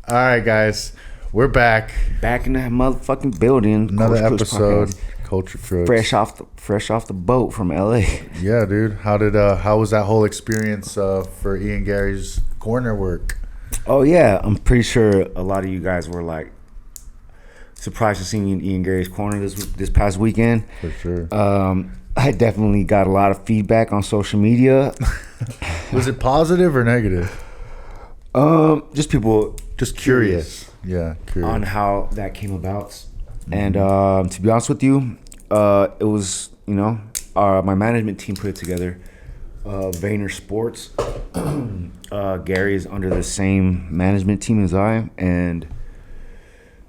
All right, guys, we're back. Back in that motherfucking building. Another Coach Crooks episode. podcast. Culture Crooks. Fresh off the boat from LA. Yeah, dude. How was that whole experience for Ian Garry's corner work? Oh yeah, I'm pretty sure a lot of you guys were like surprised to see me in Ian Garry's corner this past weekend. For sure. I definitely got a lot of feedback on social media. Was it positive or negative? Just people Just curious. Yeah, curious. on how that came about. And to be honest with you, it was, my management team put it together. Vayner Sports. Gary is under the same management team as I. And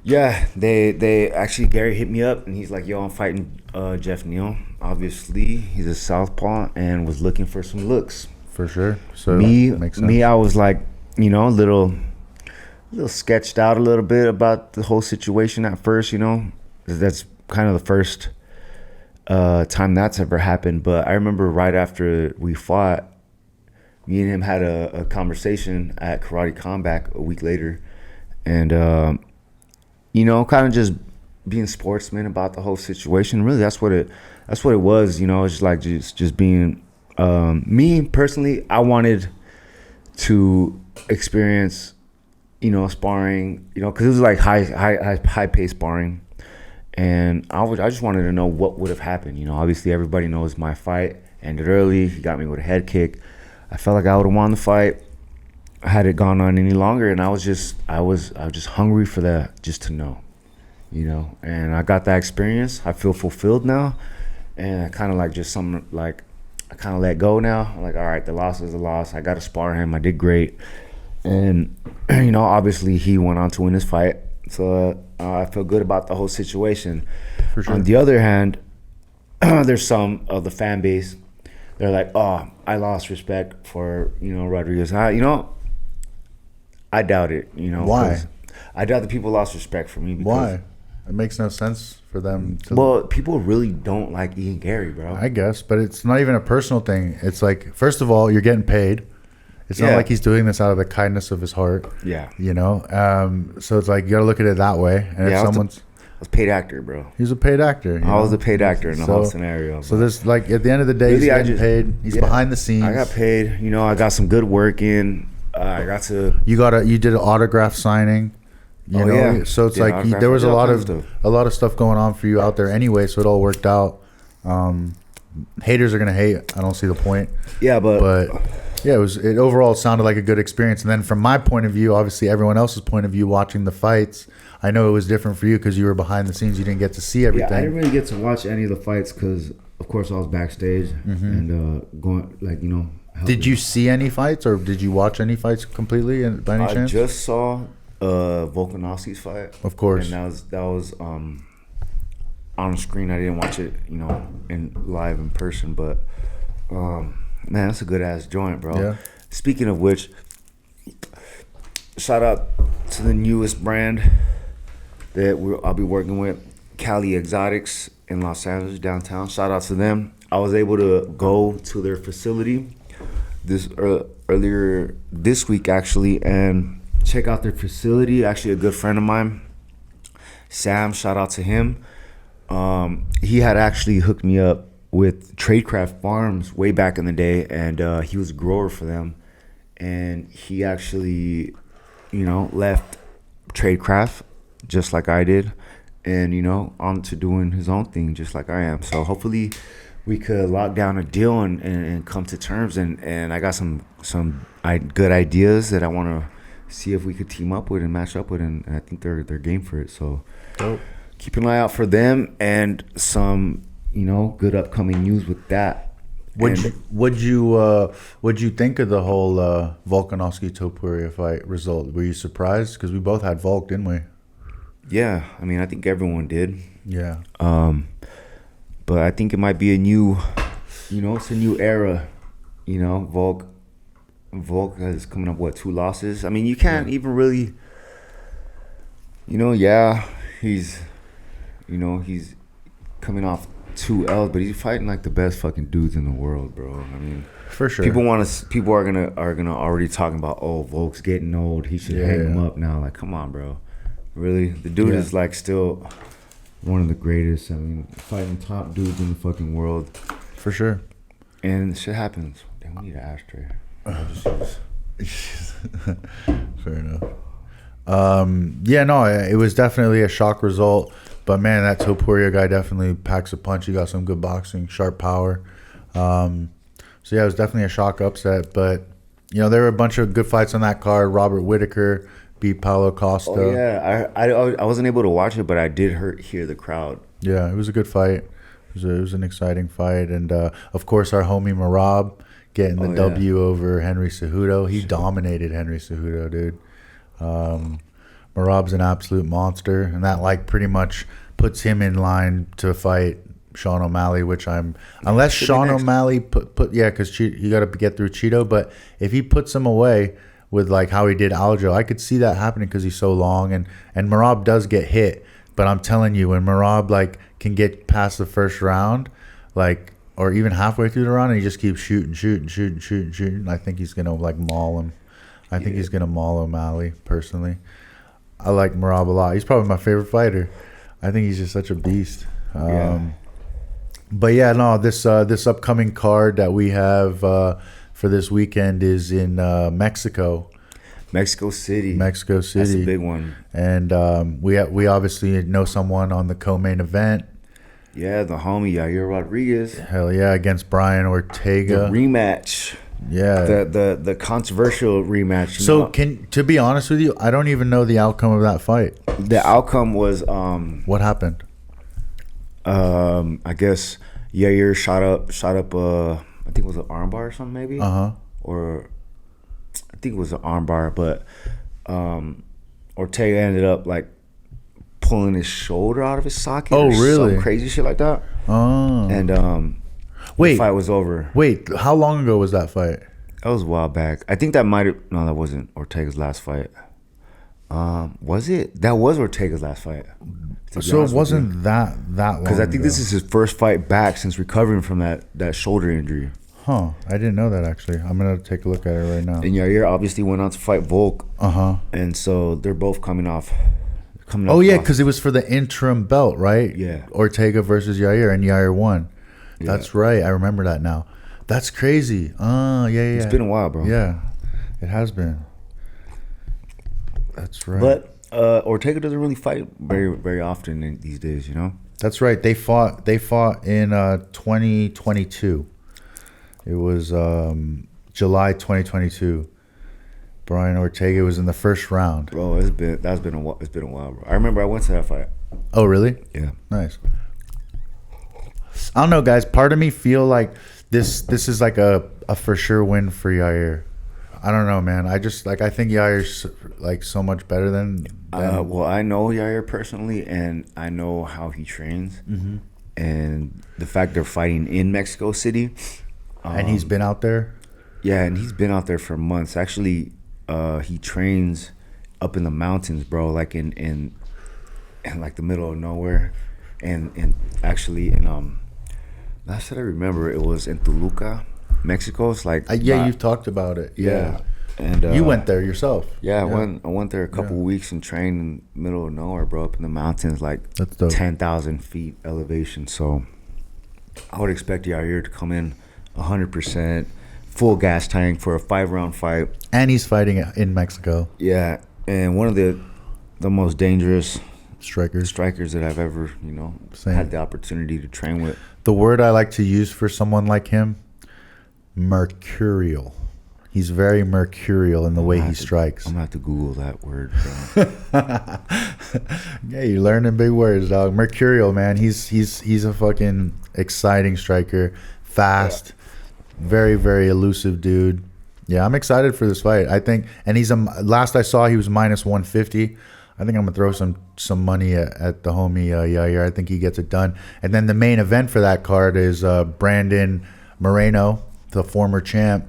yeah, they actually, Gary hit me up and he's like, yo, I'm fighting Jeff Neal. Obviously, he's a southpaw and was looking for some looks. For sure. So makes sense. Me, I was like, a little sketched out a little bit about the whole situation at first, That's kind of the first time that's ever happened. But I remember right after we fought, me and him had a conversation at Karate Combat a week later. And, kind of just being sportsmen about the whole situation. Really, that's what it was, It's just like just being me personally. I wanted to experience, sparring, because it was like high paced sparring, and I just wanted to know what would have happened. Obviously everybody knows my fight ended early. He got me with a head kick. I felt like I would have won the fight had it gone on any longer, and I was just hungry for that, just to know, and I got that experience. I feel fulfilled now, and I kind of like just something like I kind of let go now. I'm like, all right, the loss is a loss. I got to spar him. I did great. And, obviously he went on to win his fight. So I feel good about the whole situation. For sure. On the other hand, there's some of the fan base. They're like, oh, I lost respect for, Rodriguez. I doubt it, Why? I doubt that people lost respect for me. Why? It makes no sense for them to... Well, people really don't like Ian Garry, bro. I guess, but it's not even a personal thing. It's like, first of all, you're getting paid. It's not like he's doing this out of the kindness of his heart. Yeah. So it's like, you got to look at it that way. And if someone's... I was a paid actor, bro. He's a paid actor. I was a paid actor in the whole scenario. So this, like, at the end of the day, really, he's getting paid. He's behind the scenes. I got paid. I got some good work in. I got to... You did an autograph signing. Yeah. So it's like there was a lot of stuff going on for you out there anyway. So it all worked out. Haters are gonna hate. I don't see the point. Yeah, but yeah, it overall sounded like a good experience. And then from my point of view, obviously everyone else's point of view, watching the fights, I know it was different for you because you were behind the scenes. You didn't get to see everything. Yeah, I didn't really get to watch any of the fights because, of course, I was backstage and going helping. Did you see any fights or did you watch any fights completely by any chance? I just saw Volkanovski's fight, of course, and that was on the screen. I didn't watch it, in live in person, but man, that's a good ass joint, bro. Yeah. Speaking of which, shout out to the newest brand that I'll be working with, Cali Exotics in Los Angeles downtown. Shout out to them. I was able to go to their facility earlier this week actually and check out their facility. Actually, a good friend of mine, Sam, shout out to him. He had actually hooked me up with Tradecraft Farms way back in the day, and he was a grower for them. And he actually, left Tradecraft just like I did, and on to doing his own thing just like I am. So hopefully we could lock down a deal and come to terms. And I got some good ideas that I want to see if we could team up with and match up with, and I think they're game for it. So keep an eye out for them and some good upcoming news with that. What'd you think of the whole Volkanovski Topuria fight result? Were you surprised? Because we both had Volk, didn't we? Yeah, I mean, I think everyone did. Yeah. But I think it might be a new, it's a new era. Volk is coming up 2 losses. I mean, you can't even really, he's coming off 2 L's, but he's fighting like the best fucking dudes in the world, bro. I mean, For sure. people are gonna already talking about, oh, Volk's getting old. He should hang him up now. Like, come on, bro. Really, the dude is like still one of the greatest. I mean, fighting top dudes in the fucking world. For sure. And shit happens. Damn, we need an ashtray. Fair enough. Yeah, no, it was definitely a shock result. But man, that Topuria guy definitely packs a punch. He got some good boxing, sharp power. So yeah, it was definitely a shock upset. But you know, there were a bunch of good fights on that card. Robert Whitaker beat Paulo Costa. Oh yeah, I wasn't able to watch it, but I did hear the crowd. Yeah, it was a good fight. It was an exciting fight, and of course our homie Merab getting the W over Henry Cejudo. He dominated Henry Cejudo, dude. Merab's an absolute monster, and that like pretty much puts him in line to fight Sean O'Malley, which unless Sean O'Malley because you got to get through Cheeto, but if he puts him away with like how he did Aljo, I could see that happening because he's so long, and Merab does get hit, but I'm telling you, when Merab like can get past the first round, like, or even halfway through the round, and he just keeps shooting, I think he's gonna like maul him. I think he's gonna maul O'Malley personally. I like Merab a lot. He's probably my favorite fighter. I think he's just such a beast. But yeah, no, this upcoming card that we have for this weekend is in Mexico. Mexico City. That's a big one. And we obviously know someone on the co-main event. Yeah, the homie Yair Rodriguez. Hell yeah, against Brian Ortega. The rematch. Yeah. The controversial rematch. So to be honest with you, I don't even know the outcome of that fight. The outcome was what happened? I guess Yair shot up I think it was an armbar or something maybe. Or I think it was an armbar, but Ortega ended up like pulling his shoulder out of his socket. Oh, really? Some crazy shit like that. Oh. And the fight was over. Wait, how long ago was that fight? That was a while back. I think that that wasn't Ortega's last fight. Was it? That was Ortega's last fight. So it wasn't that long. Because I think this is his first fight back since recovering from that shoulder injury. Huh. I didn't know that, actually. I'm going to take a look at it right now. And Yair obviously went on to fight Volk. And so they're both coming off. Oh, yeah, because it was for the interim belt, right? Yeah. Ortega versus Yair, and Yair won. Yeah. That's right. I remember that now. That's crazy. Yeah. It's been a while, bro. Yeah, it has been. That's right. But Ortega doesn't really fight very, very often these days, you know? That's right. They fought in 2022. It was July 2022. Brian Ortega was in the first round. Bro, it's been a while, bro. I remember I went to that fight. Oh, really? Yeah. Nice. I don't know, guys. Part of me feel like this is like a for sure win for Yair. I don't know, man. I think Yair's like so much better than well, I know Yair personally, and I know how he trains, and the fact they're fighting in Mexico City, and he's been out there. Yeah, and he's been out there for months. Actually, he trains up in the mountains, bro, like in like the middle of nowhere, and actually in last that I remember, it was in Toluca, Mexico. It's like you've talked about it. Yeah. And you went there yourself. Yeah, I went there a couple weeks and trained in the middle of nowhere, bro, up in the mountains, like 10,000 feet elevation. So I would expect Yair to come in 100%, full gas tank for a 5-round fight. And he's fighting in Mexico. Yeah, and one of the most dangerous strikers that I've ever, had the opportunity to train with. The word I like to use for someone like him, mercurial. He's very mercurial in the way he strikes. I'm going to have to Google that word, bro. Yeah, you're learning big words, dog. Mercurial, man. He's a fucking exciting striker. Fast. Very, very elusive dude. Yeah, I'm excited for this fight. I think, and he's last I saw, he was minus 150. I think I'm going to throw some money at the homie Yair. I think he gets it done. And then the main event for that card is Brandon Moreno, the former champ.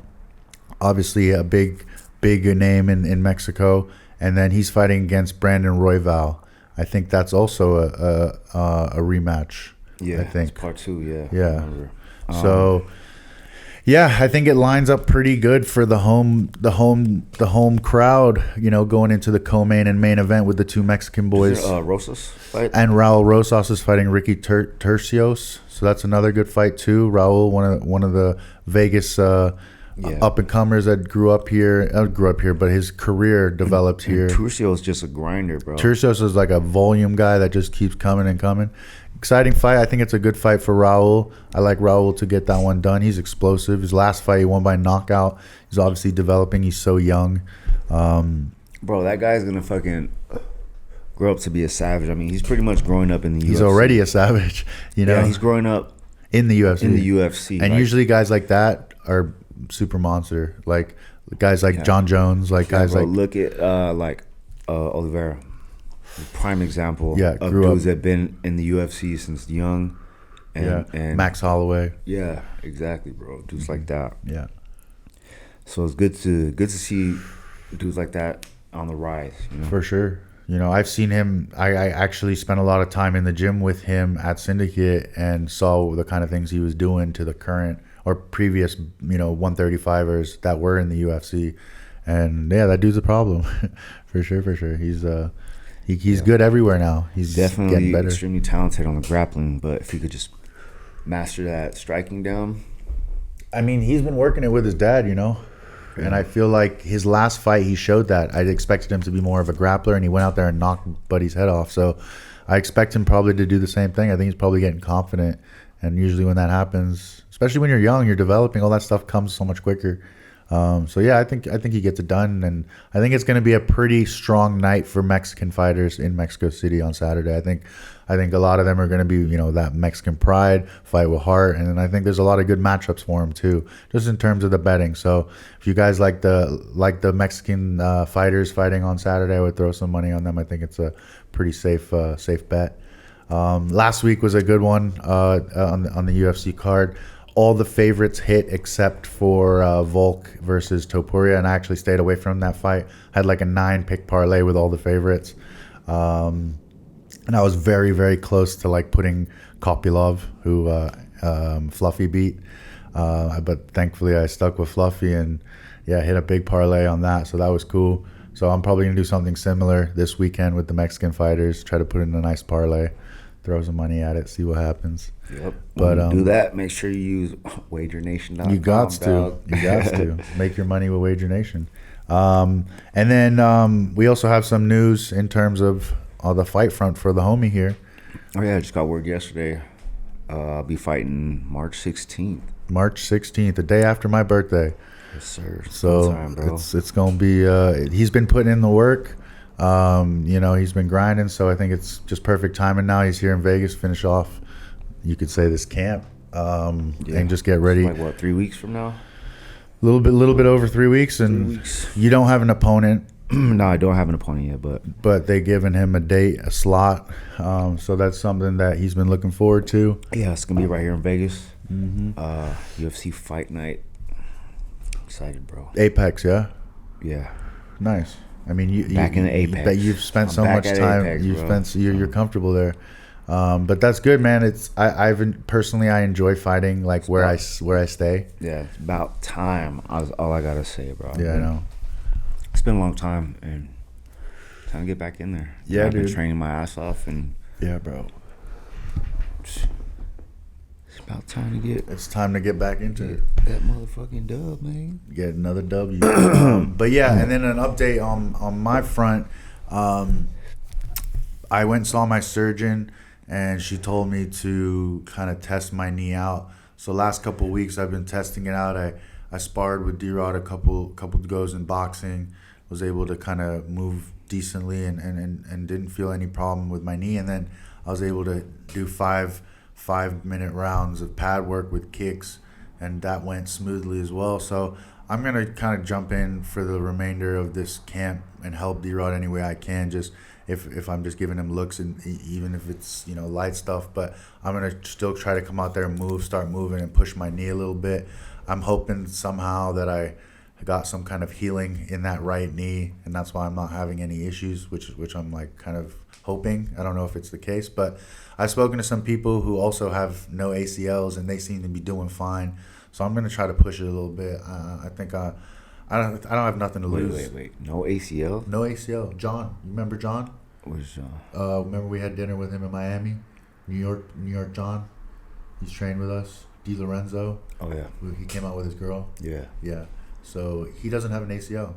Obviously a big name in Mexico. And then he's fighting against Brandon Royval. I think that's also a rematch Yeah, I think it's part 2. Yeah. Yeah. I remember. So, yeah, I think it lines up pretty good for the home crowd. You know, going into the co-main and main event with the two Mexican boys. Is it, Rosas fight? And Raul Rosas is fighting Ricky Tercios, so that's another good fight too. Raul, one of the Vegas up and comers that grew up here, but his career developed here. Tercios is just a grinder, bro. Tercios is like a volume guy that just keeps coming and coming. Exciting fight. I think it's a good fight for Raul. I like Raul to get that one done. He's explosive. His last fight, he won by knockout. He's obviously developing. He's so young. Bro, that guy's gonna fucking grow up to be a savage. I mean, he's pretty much growing up in the UFC. He's already a savage. You know, yeah, he's growing up in the UFC. And like, usually guys like that are super monster. Like guys like John Jones, like guys bro, like look at Oliveira. Prime example of up. dudes that been in the UFC since young. And Max Holloway. Yeah, exactly, bro. Dudes like that. Yeah. So it's good to see dudes like that on the rise. You know? For sure. You know, I've seen him. I actually spent a lot of time in the gym with him at Syndicate and saw the kind of things he was doing to the current or previous, 135ers that were in the UFC. And yeah, that dude's a problem. For sure. He's good everywhere now. He's definitely getting better. Extremely talented on the grappling, but if he could just master that striking down. I mean, he's been working it with his dad, and I feel like his last fight, he showed that. I expected him to be more of a grappler, and he went out there and knocked Buddy's head off. So I expect him probably to do the same thing. I think he's probably getting confident, and usually when that happens, especially when you're young, you're developing, all that stuff comes so much quicker. So yeah, I think he gets it done, and I think it's going to be a pretty strong night for Mexican fighters in Mexico City on Saturday. I think a lot of them are going to be, that Mexican pride, fight with heart, and then I think there's a lot of good matchups for them too, just in terms of the betting. So if you guys like the Mexican fighters fighting on Saturday, I would throw some money on them. I think it's a pretty safe bet. Last week was a good one on the UFC card. All the favorites hit except for Volk versus Topuria, and I actually stayed away from that fight. I had like a 9-pick parlay with all the favorites, and I was very, very close to like putting Kopylov, who Fluffy beat, but thankfully I stuck with Fluffy and hit a big parlay on that, so that was cool. So I'm probably gonna do something similar this weekend with the Mexican fighters. Try to put in a nice parlay, throw some money at it, see what happens. Yep. But do that. Make sure you use WagerNation.com. You got to make your money with Wager Nation. And then we also have some news in terms of the fight front for the homie here. Oh yeah, I just got word yesterday. I'll be fighting March 16th. March 16th, the day after my birthday. Yes, sir. So it's gonna be. He's been putting in the work. He's been grinding. So I think it's just perfect timing now. He's here in Vegas, finish off, you could say, this camp, and just get ready. Like what, 3 weeks from now? A little bit over 3 weeks, and 3 weeks. You don't have an opponent. No, I don't have an opponent yet, but they given him a slot, so that's something that he's been looking forward to. Yeah, it's gonna be right here in Vegas. UFC Fight Night. Excited, bro. Apex, yeah. Yeah. Nice. I mean, you back in the Apex. That you've spent so much time. Apex, you're comfortable there. But that's good, man. I've personally, I enjoy fighting like where I stay. Yeah, it's about time. All I gotta say, bro. Yeah, I know. It's been a long time, and time to get back in there. Yeah, I've dude. been training my ass off, and yeah, bro. It's about time to get. It's time to get back into it. That motherfucking dub, man. Get another W. But yeah, and then an update on my front. I went and saw my surgeon, and she told me to kind of test my knee out. So last couple of weeks I've been testing it out. I sparred with D-Rod a couple goes in boxing. Was able to kind of move decently and didn't feel any problem with my knee. And then I was able to do 5-minute rounds of pad work with kicks, and that went smoothly as well. So I'm gonna kind of jump in for the remainder of this camp and help D-Rod any way I can. Just if I'm just giving him looks, and even if it's light stuff, but I'm gonna still try to come out there and start moving and push my knee a little bit. I'm hoping somehow that I got some kind of healing in that right knee, and that's why I'm not having any issues, which I'm like kind of hoping. I don't know if it's the case, but I've spoken to some people who also have no ACLs, and they seem to be doing fine. So I'm gonna try to push it a little bit. I think I don't have nothing to lose. Wait. No ACL? No ACL. John, you remember John? Where's John? Remember we had dinner with him in Miami, New York. John, he's trained with us. Di Lorenzo. Oh yeah. He came out with his girl. Yeah. Yeah. So he doesn't have an ACL.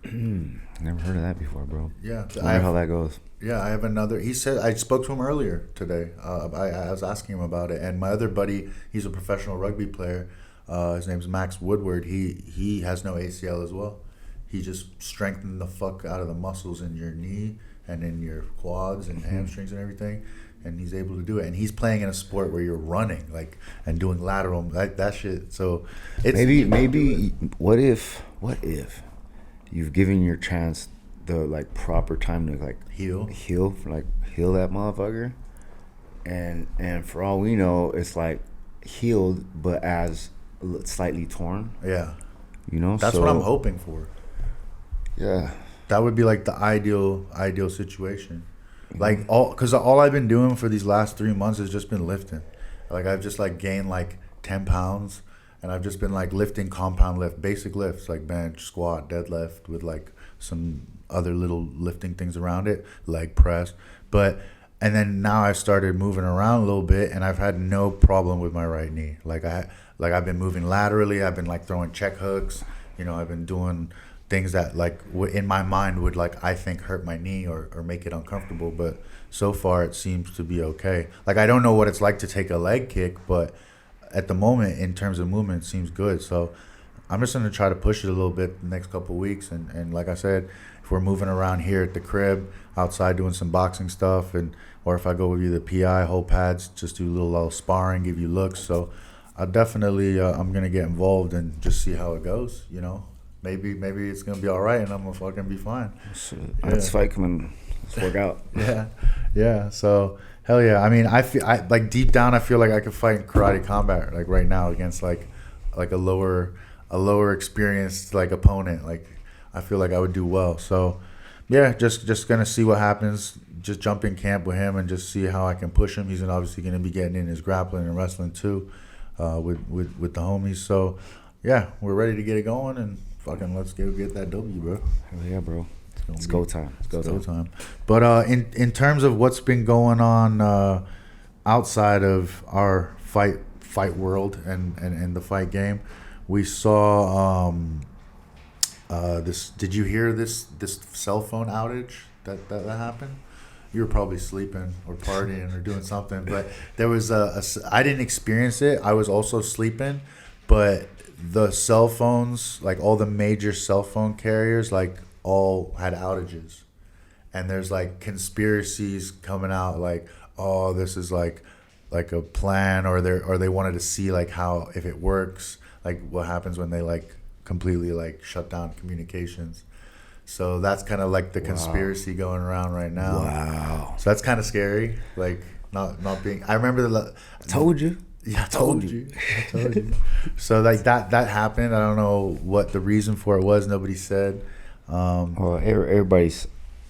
Never heard of that before, bro. Yeah. I wonder how that goes. Yeah, I have another. He said, I spoke to him earlier today. I was asking him about it, and my other buddy, he's a professional rugby player. His name's Max Woodward. He has no ACL as well. He just strengthened the fuck out of the muscles in your knee and in your quads and hamstrings and everything, and he's able to do it. And he's playing in a sport where you're running, like, and doing lateral, like that shit. So it's maybe what if you've given your chance the like proper time to like heal that motherfucker, and for all we know it's like healed but as slightly torn. Yeah, that's what I'm hoping for. Yeah, that would be like the ideal situation. Like because all I've been doing for these last 3 months has just been lifting. Like I've just like gained like 10 pounds, and I've just been like lifting compound lift, basic lifts like bench, squat, deadlift with like some other little lifting things around it, leg press. And then now I started moving around a little bit, and I've had no problem with my right knee. I've been moving laterally. I've been like throwing check hooks. I've been doing things that like in my mind would like I think hurt my knee or make it uncomfortable. But so far it seems to be okay. Like I don't know what it's like to take a leg kick, but at the moment in terms of movement it seems good. So I'm just gonna try to push it a little bit the next couple of weeks. And like I said, if we're moving around here at the crib, outside doing some boxing stuff, or if I go with you the PI, whole pads, just do a little sparring, give you looks. So I definitely I'm gonna get involved and just see how it goes. Maybe it's gonna be all right, and I'm gonna fucking be fine. Let's fight, come on, let's work out. Yeah. So hell yeah. I mean, I like deep down, I feel like I could fight in karate combat like right now against like a lower experienced like opponent. Like I feel like I would do well. So yeah, just gonna see what happens. Just jump in camp with him and just see how I can push him. He's obviously gonna be getting in his grappling and wrestling too, with the homies. So yeah, we're ready to get it going, and fucking let's get that W, bro. Hell yeah, bro. It's go time. It's go time. But in terms of what's been going on outside of our fight world and the fight game, we saw this. Did you hear this cell phone outage that happened? You were probably sleeping or partying or doing something, but there was I didn't experience it. I was also sleeping, but the cell phones, like all the major cell phone carriers, like all had outages, and there's like conspiracies coming out, like, oh, this is like a plan, or they wanted to see like how, if it works, like what happens when they like completely like shut down communications. So that's kind of like the conspiracy going around right now. Wow. So that's kind of scary, like not being. I remember I told you. Yeah, I told you. So like that happened. I don't know what the reason for it was. Nobody said. Well, everybody's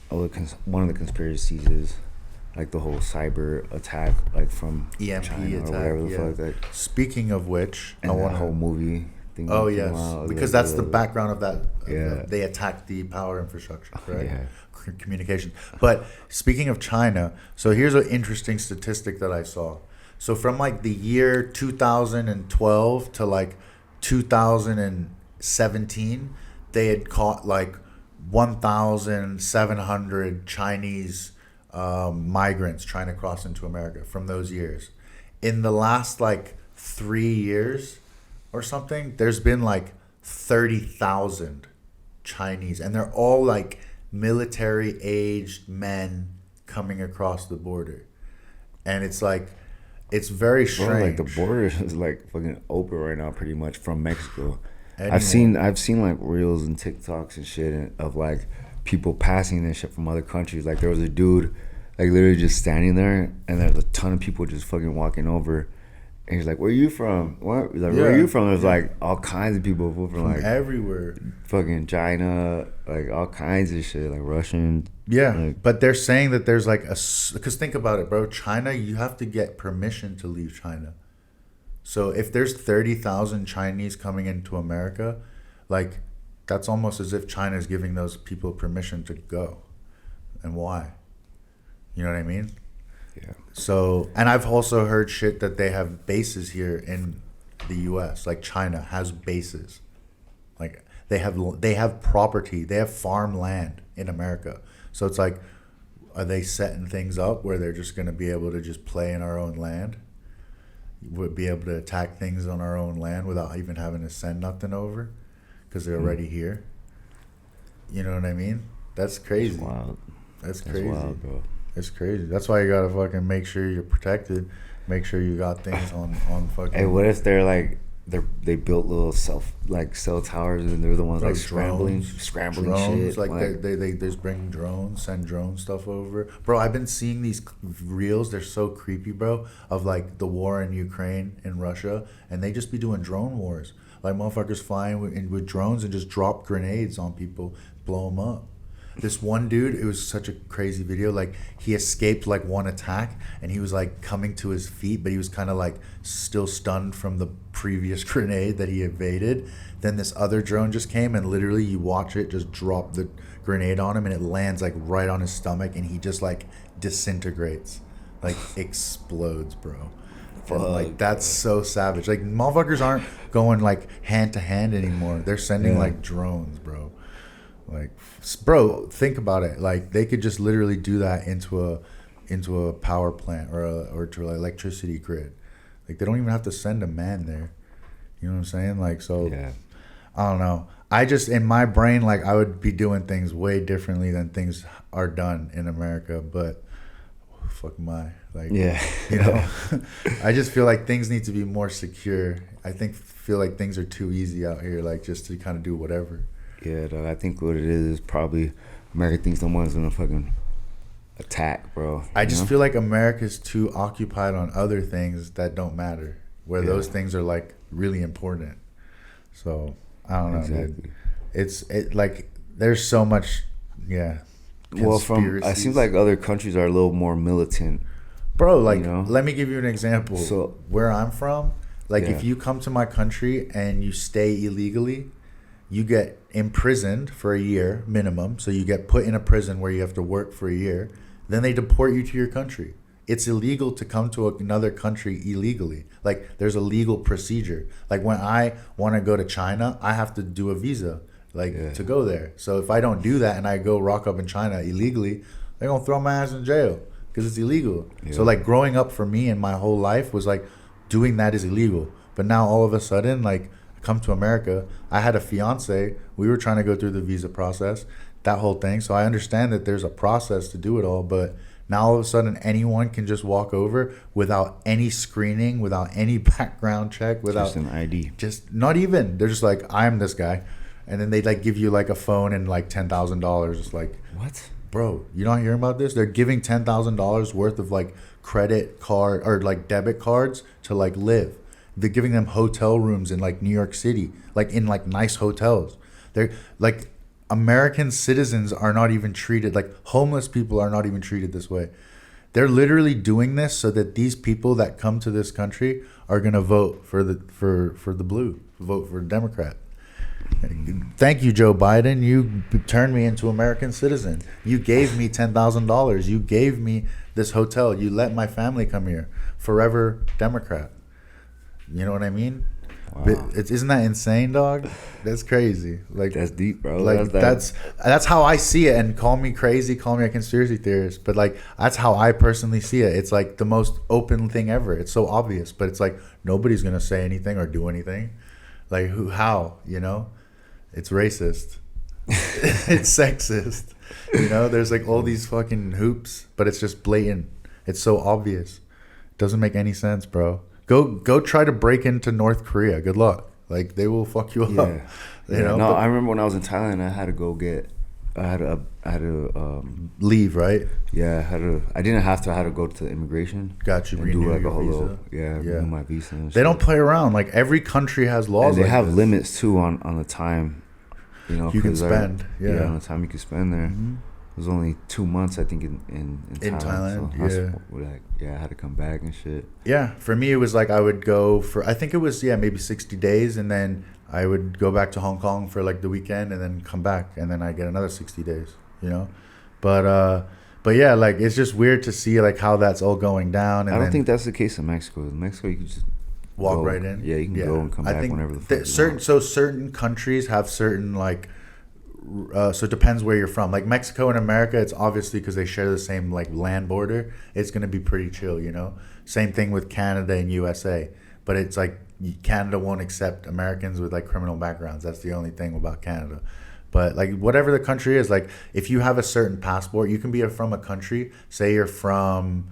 one of the conspiracies is like the whole cyber attack, like from EMP China attack, or whatever the yeah. fuck. Like, speaking of which, and that whole movie thing. Oh yes, because that's the background of that. Yeah. They attacked the power infrastructure, right? Yeah. Communication. But speaking of China, so here's an interesting statistic that I saw. So from like the year 2012 to like 2017, they had caught like 1,700 Chinese migrants trying to cross into America from those years. In the last like 3 years or something, there's been like 30,000 Chinese, and they're all like military aged men coming across the border. And it's like, it's very strange. Bro, like the border is like fucking open right now, pretty much, from Mexico. Anymore. I've seen like reels and TikToks and shit of like people passing this shit from other countries. Like there was a dude like literally just standing there, and there's a ton of people just fucking walking over, And he's like, "Where you from? What? Like, where are you from?" There's like all kinds of people from like everywhere, fucking China, like all kinds of shit, like Russian. Yeah, like, but they're saying that there's like because think about it, bro. China, you have to get permission to leave China. So if there's 30,000 Chinese coming into America, like that's almost as if China is giving those people permission to go. And why? You know what I mean? Yeah. So, and I've also heard shit that they have bases here in the U.S. Like China has bases, like they have property, they have farmland in America. So it's like, are they setting things up where they're just going to be able to just play in our own land? Would be able to attack things on our own land without even having to send nothing over, because they're already here. You know what I mean? That's crazy. That's wild. That's crazy. That's wild, bro. It's crazy. That's why you gotta fucking make sure you're protected. Make sure you got things on fucking. Hey, what if they're like they built little cell towers and they're the ones like scrambling drones, shit. Like they just bring drones, send drone stuff over. Bro, I've been seeing these reels. They're so creepy, bro. Of like the war in Ukraine and Russia, and they just be doing drone wars. Like motherfuckers flying with drones and just drop grenades on people, blow them up. This one dude, it was such a crazy video. Like he escaped like one attack, and he was like coming to his feet, but he was kind of like still stunned from the previous grenade that he evaded. Then this other drone just came, and literally you watch it just drop the grenade on him, and it lands like right on his stomach, and he just like disintegrates, like explodes, bro. And like that's so savage. Like motherfuckers aren't going like hand to hand anymore. They're sending like drones, bro. Like, bro, think about it. Like, they could just literally do that into a power plant or to an electricity grid. Like, they don't even have to send a man there. You know what I'm saying? Like, so, yeah. I don't know. I just, in my brain, like, I would be doing things way differently than things are done in America. But, fuck am I? Like, yeah. You know, I just feel like things need to be more secure. Feel like things are too easy out here, like, just to kind of do whatever. Yeah, dog, I think what it is probably America thinks no one's gonna fucking attack, bro. I just feel like America's too occupied on other things that don't matter, where those things are like really important. So I don't know. Exactly. It like there's so much, Well, it seems like other countries are a little more militant, bro. Like, let me give you an example. So where I'm from, like if you come to my country and you stay illegally, you get imprisoned for a year minimum. So you get put in a prison where you have to work for a year. Then they deport you to your country. It's illegal to come to another country illegally. Like there's a legal procedure. Like when I want to go to China, I have to do a visa to go there. So if I don't do that and I go rock up in China illegally, they're going to throw my ass in jail because it's illegal. Yeah. So like growing up for me and my whole life was like doing that is illegal. But now all of a sudden, like, come to America, I had a fiance, we were trying to go through the visa process, that whole thing. So I understand that there's a process to do it all, but now all of a sudden anyone can just walk over without any screening, without any background check, without just an ID. Just not even. They're just like, I'm this guy. And then they like give you like a phone and like $10,000. It's like, what? Bro, you not hearing about this? They're giving $10,000 worth of like credit card or like debit cards to like live. They're giving them hotel rooms in like New York City, like in like nice hotels. They're like American citizens are not even treated, like homeless people are not even treated this way. They're literally doing this so that these people that come to this country are gonna vote for the blue, vote for Democrat. Thank you, Joe Biden. You turned me into American citizen. You gave me $10,000. You gave me this hotel. You let my family come here. Forever Democrat. You know what I mean? Wow. Isn't that insane, dog? That's crazy. Like that's deep, bro. Like that's how I see it. And call me crazy, call me a conspiracy theorist, but like that's how I personally see it. It's like the most open thing ever. It's so obvious, but it's like nobody's gonna say anything or do anything. Like who? How? You know? It's racist. It's sexist. You know? There's like all these fucking hoops, but it's just blatant. It's so obvious. It doesn't make any sense, bro. Go try to break into North Korea. Good luck. Like they will fuck you up. You know? No, I remember when I was in Thailand, I had to go get I had to leave, right? Yeah, I didn't have to. I had to go to the immigration. Got you. And do like a whole visa. little, renew my visa. And they don't play around. Like every country has laws. And they like have this. limits too on the time. You know, you can spend. On the time you can spend there. Mm-hmm. It was only 2 months, I think, in Thailand. So I had to come back and shit. Yeah, for me it was like I would go for, I think it was maybe 60 days, and then I would go back to Hong Kong for like the weekend, and then come back, and then I get another 60 days. You know, but yeah, like it's just weird to see like how that's all going down. And I don't think that's the case in Mexico. In Mexico, you can just walk right in. Yeah, you can go and come back whenever the fuck you want. So certain countries have certain like. So it depends where you're from. Like Mexico and America, it's obviously because they share the same like land border. It's gonna be pretty chill, you know. Same thing with Canada and USA, but it's like Canada won't accept Americans with like criminal backgrounds. That's the only thing about Canada. But like whatever the country is, like if you have a certain passport, you can be from a country. Say you're from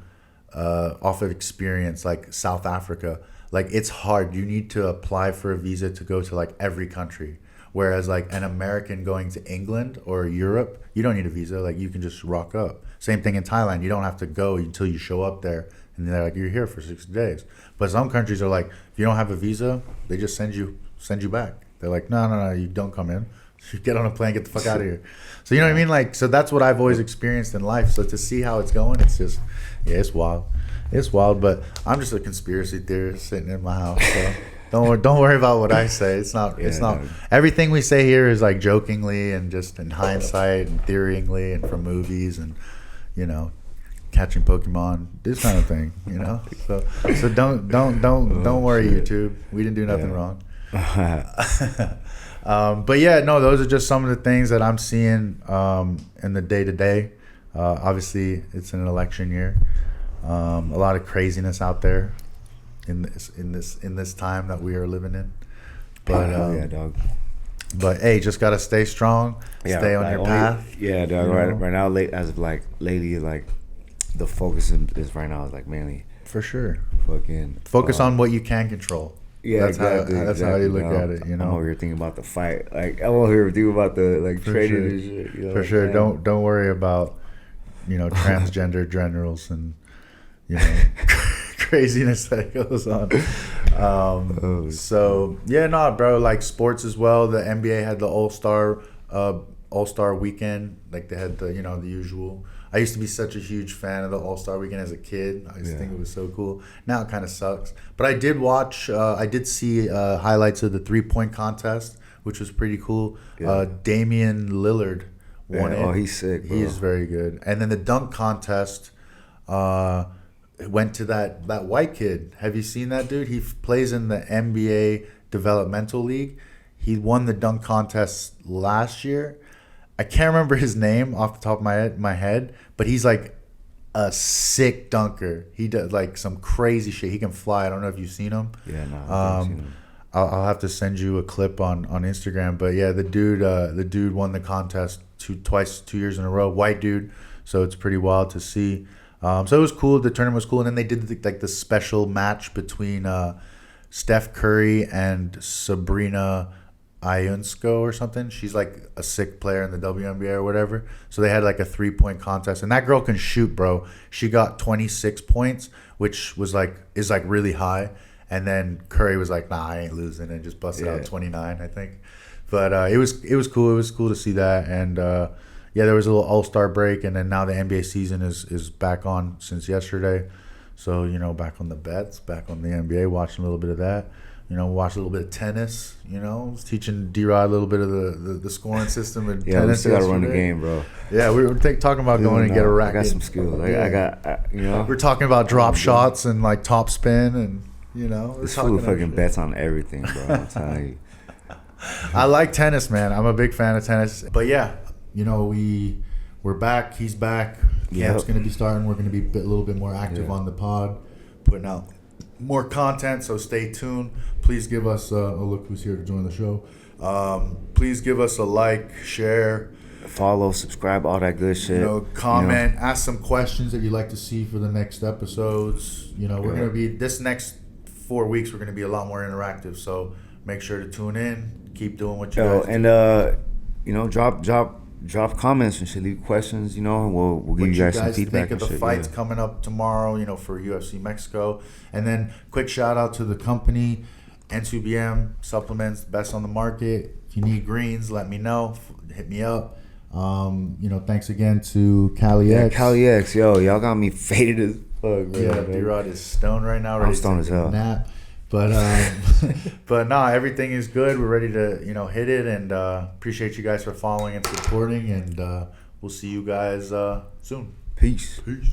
off of experience, like South Africa. Like it's hard. You need to apply for a visa to go to like every country. Whereas like an American going to England or Europe, you don't need a visa. Like you can just rock up. Same thing in Thailand. You don't have to go until you show up there, and they're like, you're here for 60 days. But some countries are like, if you don't have a visa, they just send you back. They're like, no, you don't come in. You get on a plane, get the fuck out of here. So you know what I mean? Like, so that's what I've always experienced in life. So to see how it's going, it's just, it's wild. It's wild. But I'm just a conspiracy theorist sitting in my house. So. Don't worry about what I say. It's not. Everything we say here is like jokingly and just in hindsight and theoryingly and from movies and, you know, catching Pokemon, this kind of thing. You know. So don't worry, YouTube. We didn't do nothing wrong. But yeah, no, those are just some of the things that I'm seeing in the day to day. Obviously, it's an election year. A lot of craziness out there. In this time that we are living in, but yeah, dog. But hey, just gotta stay strong, stay on your path. Yeah, dog. Right now, lately, like the focus is right now is like mainly for sure. Fucking focus on what you can control. Yeah, that's how you look at it. You know, I'm over here thinking about the fight. Like I'm over here thinking about the like training and shit. You know, for sure. Man. Don't worry about transgender generals and craziness that goes on. So yeah, bro, like sports as well. The NBA had the All-Star weekend. Like they had the the usual. I used to be such a huge fan of the All-Star weekend as a kid. I used to think it was so cool. Now it kind of sucks. But I did watch. I did see highlights of the 3-point contest, which was pretty cool. Yeah. Damian Lillard won it. Oh, he's sick, bro. He's very good. And then the dunk contest. Went to that white kid. Have you seen that dude? He plays in the NBA Developmental League. He won the dunk contest last year. I can't remember his name off the top of my head, but he's like a sick dunker. He does like some crazy shit. He can fly. I don't know if you've seen him. Yeah, no, I haven't seen him. I'll have to send you a clip on Instagram. But yeah, the dude won the contest 2 years in a row. White dude. So it's pretty wild to see. So it was cool. The tournament was cool, and then they did the special match between Steph Curry and Sabrina Ionescu or something. She's like a sick player in the WNBA or whatever. So they had like a 3-point contest, and that girl can shoot, bro. She got 26 points, which is really high. And then Curry was like, "Nah, I ain't losing," and just busted out 29, I think. But it was cool. It was cool to see that, and. Yeah, there was a little All-Star break, and then now the NBA season is back on since yesterday. So, back on the bets, back on the NBA, watching a little bit of that. Watch a little bit of tennis, was teaching D-Rod a little bit of the scoring system in tennis. Yeah, we still got to run the game, bro. Yeah, we were talking about going and get a racket. I got some skills. We're talking about drop shots and, like, top spin and, This fool fucking bets on everything, bro. I'm telling you. I like tennis, man. I'm a big fan of tennis. But, yeah. We're back. He's back. Camp's going to be starting. We're going to be a little bit more active on the pod, putting out more content. So stay tuned. Please give us look who's here to join the show. Please give us a like, share, follow, subscribe, all that good shit. Comment, ask some questions that you'd like to see for the next episodes. We're going to be this next 4 weeks. We're going to be a lot more interactive. So make sure to tune in. Keep doing what you guys do. And drop drop comments and shit. Leave questions. You know, we'll give you guys some feedback. Think of and the shit, fights coming up tomorrow? You know, for UFC Mexico, and then quick shout out to the company, N2BM supplements, best on the market. If you need greens, let me know. Hit me up. You know, thanks again to Cali X. Cali X, yo, y'all got me faded as fuck, man. Yeah, D-Rod is stoned right now. I'm stoned as hell. Nap. But but no, everything is good. We're ready to, you know, hit it, and appreciate you guys for following and supporting, and we'll see you guys soon. Peace. Peace.